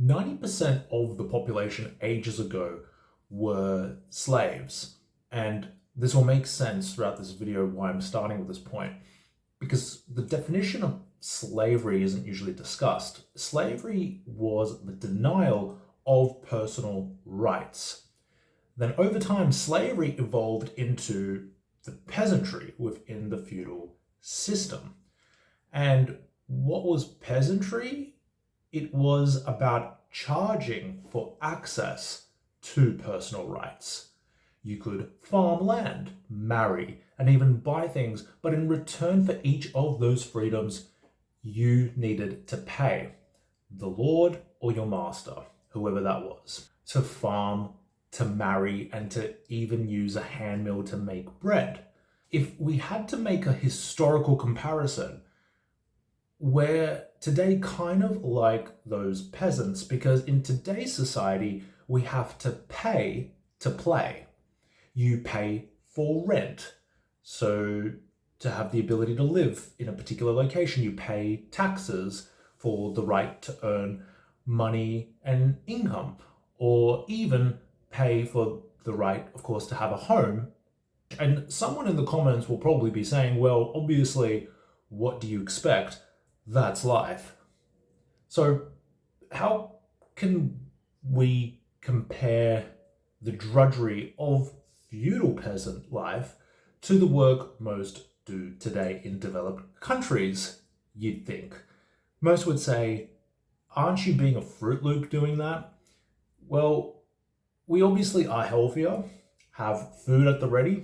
90% of the population ages ago were slaves. And this will make sense throughout this video why I'm starting with this point, because the definition of slavery isn't usually discussed. Slavery was the denial of personal rights. Then over time, slavery evolved into the peasantry within the feudal system. And what was peasantry? It was about charging for access to personal rights. You could farm land, marry, and even buy things, but in return for each of those freedoms, you needed to pay the lord or your master, whoever that was, to farm, to marry, and to even use a hand mill to make bread. If we had to make a historical comparison, we're today kind of like those peasants, because in today's society, we have to pay to play. You pay for rent. So to have the ability to live in a particular location, you pay taxes for the right to earn money and income, or even pay for the right, of course, to have a home. And someone in the comments will probably be saying, well, obviously, what do you expect? That's life. So how can we compare the drudgery of feudal peasant life to the work most do today in developed countries, you'd think? Most would say, aren't you being a Fruit Loop doing that? Well, we obviously are healthier, have food at the ready,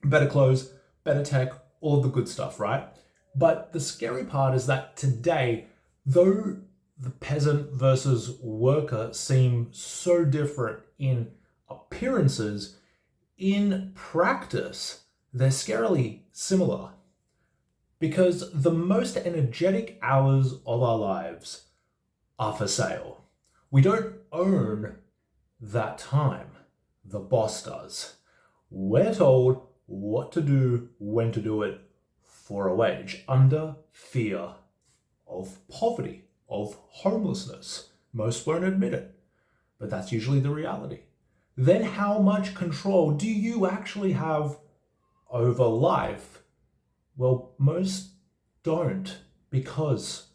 better clothes, better tech, all the good stuff, right? But the scary part is that today, though the peasant versus worker seem so different in appearances, in practice, they're scarily similar. Because the most energetic hours of our lives are for sale. We don't own that time. The boss does. We're told what to do, when to do it, for a wage, under fear of poverty, of homelessness. Most won't admit it, but that's usually the reality. Then how much control do you actually have over life? Well, most don't, because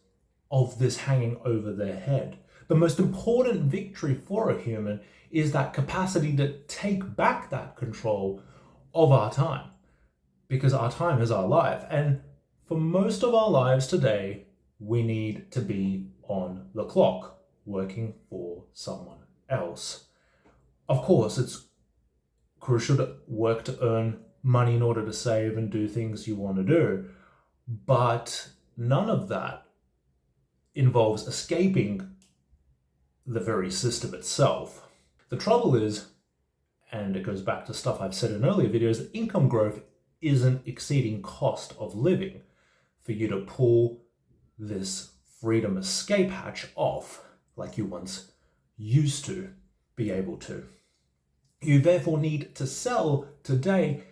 of this hanging over their head. The most important victory for a human is that capacity to take back that control of our time, because our time is our life. And for most of our lives today, we need to be on the clock, working for someone else. Of course, it's crucial to work to earn money in order to save and do things you want to do, but none of that involves escaping the very system itself. The trouble is, and it goes back to stuff I've said in earlier videos, that income growth isn't exceeding cost of living for you to pull this freedom escape hatch off like you once used to be able to. You therefore need to sell today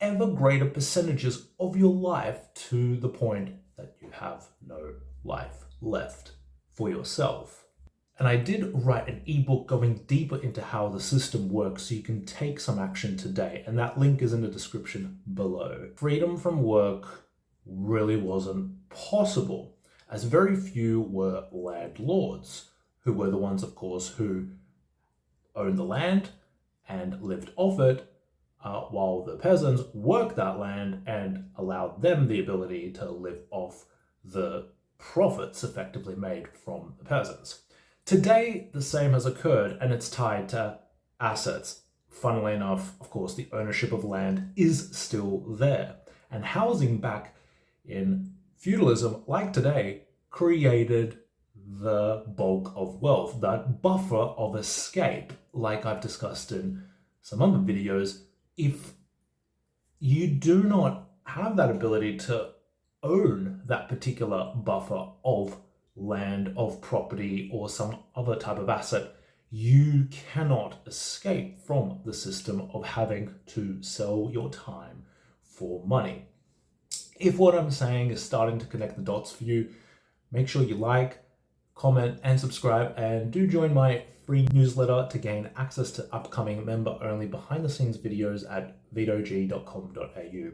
ever greater percentages of your life to the point that you have no life left for yourself. And I did write an ebook going deeper into how the system works so you can take some action today, and that link is in the description below. Freedom from work really wasn't possible, as very few were landlords, who were the ones, of course, who owned the land and lived off it, while the peasants worked that land and allowed them the ability to live off the profits effectively made from the peasants. Today, the same has occurred, and it's tied to assets. Funnily enough, of course, the ownership of land is still there. And housing back in feudalism, like today, created the bulk of wealth, that buffer of escape, like I've discussed in some other videos. If you do not have that ability to own that particular buffer of land, of property, or some other type of asset, you cannot escape from the system of having to sell your time for money. If what I'm saying is starting to connect the dots for you, make sure you like, comment, and subscribe, and do join my free newsletter to gain access to upcoming member-only behind-the-scenes videos at vitog.com.au.